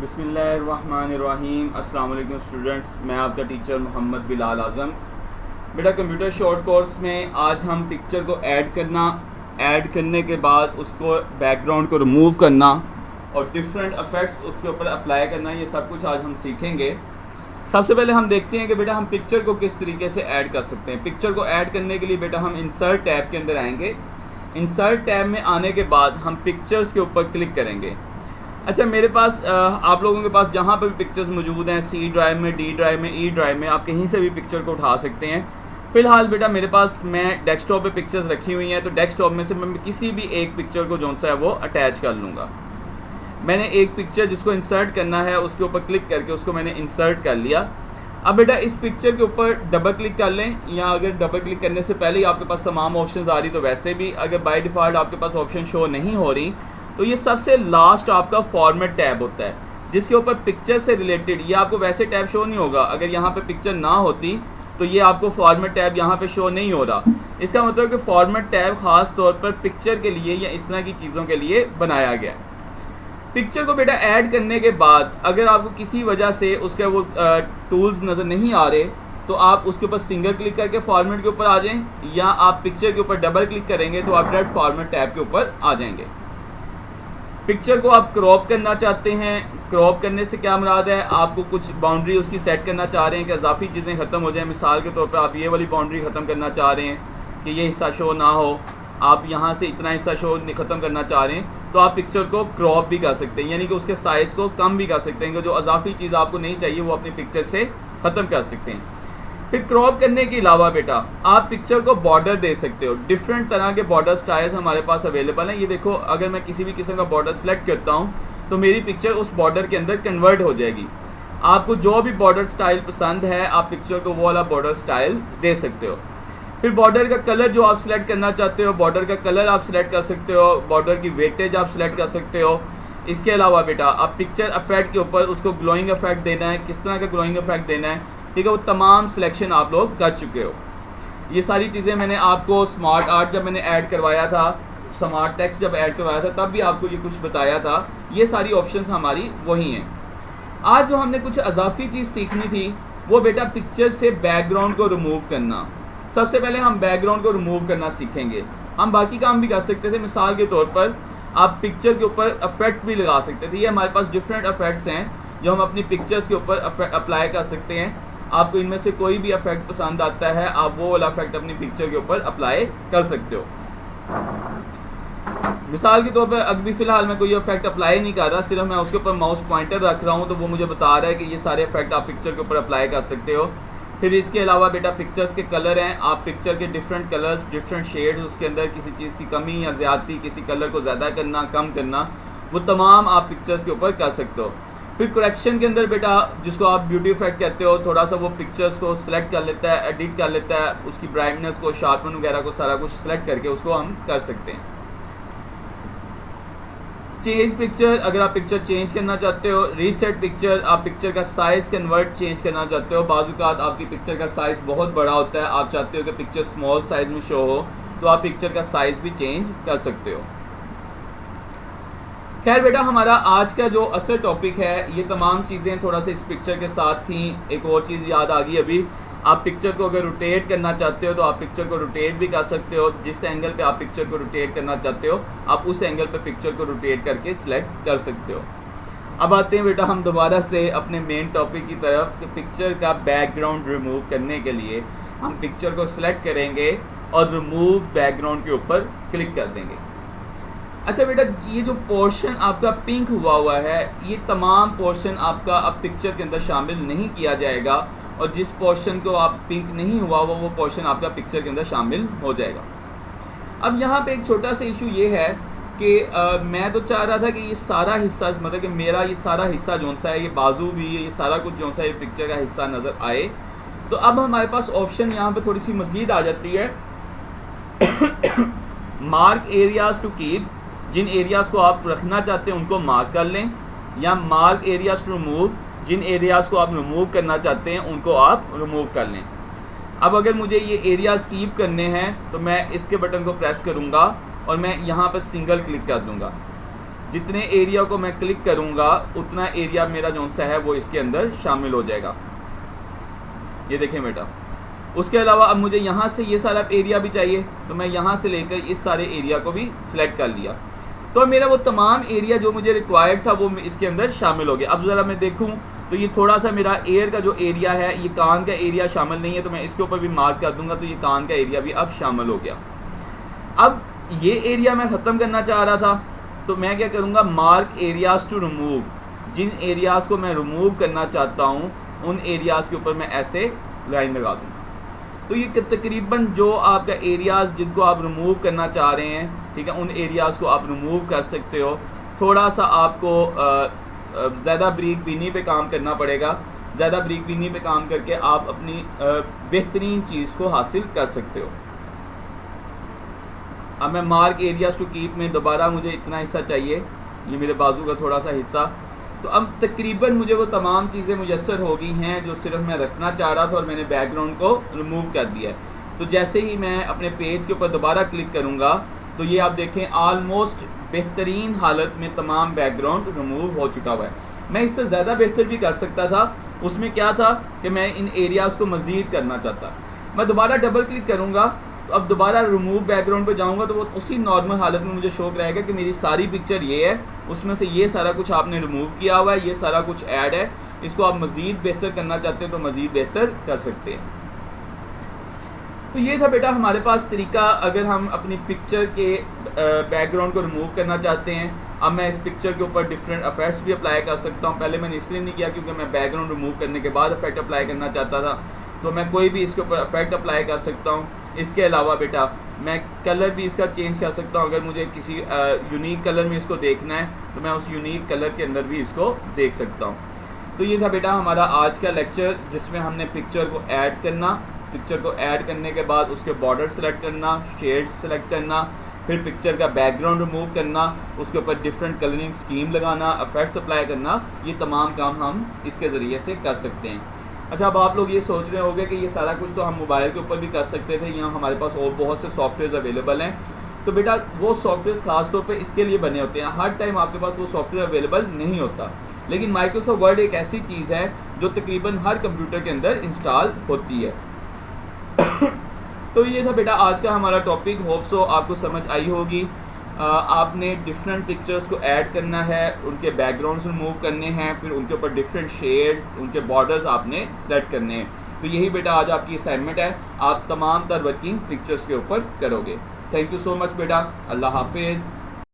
बिस्मिल्लाहिर्रहमानिर्रहीम। अस्सलाम वालेकुम स्टूडेंट्स, मैं आपका टीचर मोहम्मद बिलाल आज़म। बेटा कंप्यूटर शॉर्ट कोर्स में आज हम पिक्चर को ऐड करने के बाद उसको बैकग्राउंड को रिमूव करना और डिफरेंट इफ़ेक्ट्स उसके ऊपर अप्लाई करना, ये सब कुछ आज हम सीखेंगे। सबसे पहले हम देखते हैं कि बेटा हम पिक्चर को किस तरीके से ऐड कर सकते हैं। पिक्चर को ऐड करने के लिए बेटा हम इंसर्ट टैब के अंदर आएंगे। इंसर्ट टैब में आने के बाद हम पिक्चर्स के ऊपर क्लिक करेंगे। अच्छा, मेरे पास आप लोगों के पास जहाँ पर भी पिक्चर्स मौजूद हैं, सी ड्राइव में, डी ड्राइव में, ई ड्राइव में, आप कहीं से भी पिक्चर को उठा सकते हैं। फ़िलहाल बेटा मेरे पास मैं डेस्कटॉप पे पिक्चर्स रखी हुई हैं, तो डेस्कटॉप में से मैं किसी भी एक पिक्चर को जो सा है वो अटैच कर लूँगा। मैंने एक पिक्चर जिसको इंसर्ट करना है उसके ऊपर क्लिक करके उसको मैंने इंसर्ट कर लिया। अब बेटा इस पिक्चर के ऊपर डबल क्लिक कर लें, या अगर डबल क्लिक करने से पहले ही आपके पास तमाम ऑप्शंस आ रही तो वैसे भी, अगर बाय डिफ़ॉल्ट आपके पास ऑप्शन शो नहीं हो रही तो ये सबसे लास्ट आपका फॉर्मेट टैब होता है जिसके ऊपर पिक्चर से रिलेटेड, ये आपको वैसे टैब शो नहीं होगा। अगर यहाँ पे पिक्चर ना होती तो ये आपको फॉर्मेट टैब यहाँ पे शो नहीं हो रहा। इसका मतलब कि फॉर्मेट टैब ख़ास तौर पर पिक्चर के लिए या इस तरह की चीज़ों के लिए बनाया गया है। पिक्चर को बेटा ऐड करने के बाद अगर आपको किसी वजह से उसके वो टूल्स नज़र नहीं आ रहे तो आप उसके ऊपर सिंगल क्लिक करके फॉर्मेट के ऊपर आ जाएँ, या आप पिक्चर के ऊपर डबल क्लिक करेंगे तो आप डायरेक्ट फॉर्मेट टैब के ऊपर आ जाएंगे। पिक्चर को आप क्रॉप करना चाहते हैं। क्रॉप करने से क्या मुराद है, आपको कुछ बाउंड्री उसकी सेट करना चाह रहे हैं कि इजाफी चीज़ें ख़त्म हो जाएं। मिसाल के तौर पर आप ये वाली बाउंड्री ख़त्म करना चाह रहे हैं कि ये हिस्सा शो ना हो, आप यहाँ से इतना हिस्सा शो ख़त्म करना चाह रहे हैं तो आप पिक्चर को क्रॉप भी कर सकते हैं, यानी कि उसके साइज़ को कम भी कर सकते हैं कि जो इजाफी चीज़ आपको नहीं चाहिए वो अपनी पिक्चर से ख़त्म कर सकते हैं। फिर क्रॉप करने के अलावा बेटा आप पिक्चर को बॉर्डर दे सकते हो। डिफरेंट तरह के बॉर्डर स्टाइल्स हमारे पास अवेलेबल हैं। ये देखो, अगर मैं किसी भी किस्म का बॉर्डर सेलेक्ट करता हूँ तो मेरी पिक्चर उस बॉर्डर के अंदर कन्वर्ट हो जाएगी। आपको जो भी बॉर्डर स्टाइल पसंद है आप पिक्चर को वो वाला बॉर्डर स्टाइल दे सकते हो। फिर बॉर्डर का कलर जो आप सिलेक्ट करना चाहते हो, बॉर्डर का कलर आप सिलेक्ट कर सकते हो, बॉर्डर की वेटेज आप सिलेक्ट कर सकते हो। इसके अलावा बेटा आप पिक्चर इफेक्ट के ऊपर उसको ग्लोइंग इफेक्ट देना है, किस तरह का ग्लोइंग इफेक्ट देना है, ठीक है, वो तमाम सिलेक्शन आप लोग कर चुके हो। ये सारी चीज़ें मैंने आपको स्मार्ट आर्ट जब मैंने ऐड करवाया था, स्मार्ट टेक्स्ट जब ऐड करवाया था तब भी आपको ये कुछ बताया था। ये सारी ऑप्शंस हमारी वही हैं। आज जो हमने कुछ इजाफी चीज़ सीखनी थी वो बेटा पिक्चर से बैकग्राउंड को रिमूव करना। सबसे पहले हम बैकग्राउंड को रिमूव करना सीखेंगे। हम बाकी काम भी कर सकते थे, मिसाल के तौर पर आप पिक्चर के ऊपर इफेक्ट भी लगा सकते थे। ये हमारे पास डिफरेंट इफेक्ट्स हैं जो हम अपनी पिक्चर्स के ऊपर अप्लाई कर सकते हैं। आपको इनमें से कोई भी इफेक्ट पसंद आता है आप वो वाला इफेक्ट अपनी पिक्चर के ऊपर अप्लाई कर सकते हो। मिसाल के तौर पर अभी फ़िलहाल मैं कोई इफेक्ट अप्लाई नहीं कर रहा, सिर्फ मैं उसके ऊपर माउस पॉइंटर रख रहा हूँ तो वो मुझे बता रहा है कि ये सारे इफेक्ट आप पिक्चर के ऊपर अप्लाई कर सकते हो। फिर इसके अलावा बेटा पिक्चर्स के कलर हैं, आप पिक्चर के डिफरेंट कलर्स, डिफरेंट शेड्स, उसके अंदर किसी चीज़ की कमी या ज़्यादती, किसी कलर को ज़्यादा करना, कम करना, वो तमाम आप पिक्चर्स के ऊपर कर सकते हो। फिर करेक्शन के अंदर बेटा जिसको आप ब्यूटी इफेक्ट कहते हो, थोड़ा सा वो पिक्चर्स को सिलेक्ट कर लेता है, एडिट कर लेता है, उसकी ब्राइटनेस को, शार्पन वगैरह को, सारा कुछ सिलेक्ट करके उसको हम कर सकते हैं। चेंज पिक्चर, अगर आप पिक्चर चेंज करना चाहते हो। रीसेट पिक्चर, आप पिक्चर का साइज़ कन्वर्ट चेंज करना चाहते हो। बाज़-औक़ात आपकी पिक्चर का साइज़ बहुत बड़ा होता है, आप चाहते हो कि पिक्चर स्मॉल साइज़ में शो हो तो आप पिक्चर का साइज़ भी चेंज कर सकते हो। खैर बेटा हमारा आज का जो असल टॉपिक है ये तमाम चीज़ें थोड़ा सा इस पिक्चर के साथ थी। एक और चीज़ याद आ गई अभी, आप पिक्चर को अगर रोटेट करना चाहते हो तो आप पिक्चर को रोटेट भी कर सकते हो। जिस एंगल पे आप पिक्चर को रोटेट करना चाहते हो आप उस एंगल पे पिक्चर को रोटेट करके सिलेक्ट कर सकते हो। अब आते हैं बेटा हम दोबारा से अपने मेन टॉपिक की तरफ कि पिक्चर का बैकग्राउंड रिमूव करने के लिए हम पिक्चर को सिलेक्ट करेंगे और रिमूव बैकग्राउंड के ऊपर क्लिक कर देंगे। अच्छा बेटा, ये जो पोर्शन आपका पिंक हुआ है ये तमाम पोर्शन आपका अब पिक्चर के अंदर शामिल नहीं किया जाएगा, और जिस पोर्शन को आप पिंक नहीं हुआ वो पोर्शन आपका पिक्चर के अंदर शामिल हो जाएगा। अब यहाँ पे एक छोटा सा इशू ये है कि मैं तो चाह रहा था कि ये सारा हिस्सा, मतलब कि मेरा ये सारा हिस्सा जो सा है, ये बाजू भी, ये सारा कुछ जो सा ये पिक्चर का हिस्सा नज़र आए। तो अब हमारे पास ऑप्शन यहाँ पे थोड़ी सी मज़ीद आ जाती है। मार्क एरियाज़ टू कीप, जिन एरियाज़ को आप रखना चाहते हैं उनको मार्क कर लें, या मार्क एरियाज़ टू रिमूव, जिन एरियाज़ को आप रिमूव करना चाहते हैं उनको आप रिमूव कर लें। अब अगर मुझे ये एरियाज़ कीप करने हैं तो मैं इसके बटन को प्रेस करूँगा और मैं यहाँ पर सिंगल क्लिक कर दूँगा। जितने एरिया को मैं क्लिक करूँगा उतना एरिया मेरा जो सा है वो इसके अंदर शामिल हो जाएगा। ये देखें बेटा। उसके अलावा अब मुझे यहाँ से ये सारा एरिया भी चाहिए, तो मैं यहाँ से लेकर इस सारे एरिया को भी सिलेक्ट कर लिया, तो मेरा वो तमाम एरिया जो मुझे रिक्वायर्ड था वो इसके अंदर शामिल हो गया। अब ज़रा मैं देखूँ तो ये थोड़ा सा मेरा एयर का जो एरिया है, ये कान का एरिया शामिल नहीं है, तो मैं इसके ऊपर भी मार्क कर दूंगा, तो ये कान का एरिया भी अब शामिल हो गया। अब ये एरिया मैं ख़त्म करना चाह रहा था, तो मैं क्या करूँगा, मार्क एरियाज़ टू रिमूव। जिन एरियाज़ को मैं रिमूव करना चाहता हूँ उन एरियाज़ के ऊपर मैं ऐसे लाइन लगा दूँगा। तो ये तकरीबन जो आपका एरियाज़ जिनको आप रिमूव करना चाह रहे हैं, ठीक है, उन एरियाज़ को आप रिमूव कर सकते हो। थोड़ा सा आपको ज़्यादा ब्रीक बीनी पे काम करना पड़ेगा। ज़्यादा ब्रीक बीनी पे काम करके आप अपनी बेहतरीन चीज़ को हासिल कर सकते हो। अब मैं मार्क एरियाज़ टू कीप में दोबारा मुझे इतना हिस्सा चाहिए, ये मेरे बाजू का थोड़ा सा हिस्सा। तो अब तकरीबन मुझे वो तमाम चीज़ें मुयस्सर हो गई हैं जो सिर्फ मैं रखना चाह रहा था, और मैंने बैकग्राउंड को रिमूव कर दिया है। तो जैसे ही मैं अपने पेज के ऊपर दोबारा क्लिक करूँगा तो ये आप देखें आलमोस्ट बेहतरीन हालत में तमाम बैकग्राउंड रिमूव हो चुका हुआ है। मैं इससे ज़्यादा बेहतर भी कर सकता था। उसमें क्या था कि मैं इन एरियाज़ को मज़ीद करना चाहता। मैं दोबारा डबल क्लिक करूँगा तो अब दोबारा रिमूव बैकग्राउंड पे जाऊँगा तो वो उसी नॉर्मल हालत में मुझे शो कराएगा कि मेरी सारी पिक्चर ये है, उसमें से ये सारा कुछ आपने रिमूव किया हुआ है, ये सारा कुछ ऐड है, इसको आप मज़ीद बेहतर करना चाहते हो तो मज़ीद बेहतर कर सकते हैं। तो ये था बेटा हमारे पास तरीका, अगर हम अपनी पिक्चर के बैकग्राउंड को रिमूव करना चाहते हैं। अब मैं इस पिक्चर के ऊपर डिफरेंट इफेक्ट्स भी अप्लाई कर सकता हूँ। पहले मैंने इसलिए नहीं किया क्योंकि मैं बैकग्राउंड रिमूव करने के बाद इफेक्ट अप्लाई करना चाहता था, तो मैं कोई भी इसके ऊपर इफेक्ट अप्लाई कर सकता हूँ। इसके अलावा बेटा मैं कलर भी इसका चेंज कर सकता हूँ। अगर मुझे किसी यूनिक कलर में इसको देखना है तो मैं उस यूनिक कलर के अंदर भी इसको देख सकता हूँ। तो ये था बेटा हमारा आज का लेक्चर, जिसमें हमने पिक्चर को ऐड करना, पिक्चर को ऐड करने के बाद उसके बॉर्डर सेलेक्ट करना, शेड्स सेलेक्ट करना, फिर पिक्चर का बैकग्राउंड रिमूव करना, उसके ऊपर डिफरेंट कलरिंग स्कीम लगाना, इफेक्ट्स अप्लाई करना, ये तमाम काम हम इसके ज़रिए से कर सकते हैं। अच्छा, अब आप लोग ये सोच रहे होंगे कि ये सारा कुछ तो हम मोबाइल के ऊपर भी कर सकते थे, यहाँ हमारे पास और बहुत से सॉफ्टवेयर अवेलेबल हैं। तो बेटा वो सॉफ्टवेयर ख़ास तौर पे इसके लिए बने होते हैं, हर टाइम आपके पास वो सॉफ्टवेयर अवेलेबल नहीं होता। लेकिन माइक्रोसॉफ्ट वर्ड एक ऐसी चीज़ है जो तकरीबन हर कंप्यूटर के अंदर इंस्टॉल होती है। तो ये था बेटा आज का हमारा टॉपिक। होप सो आपको समझ आई होगी। आपने डिफरेंट पिक्चर्स को ऐड करना है, उनके बैकग्राउंड्स रिमूव करने हैं, फिर उनके ऊपर डिफरेंट शेड्स, उनके बॉर्डर्स आपने सेलेक्ट करने हैं। तो यही बेटा आज आपकी असाइनमेंट है, आप तमाम तर वर्किंग पिक्चर्स के ऊपर करोगे। थैंक यू सो मच बेटा, अल्लाह हाफिज़।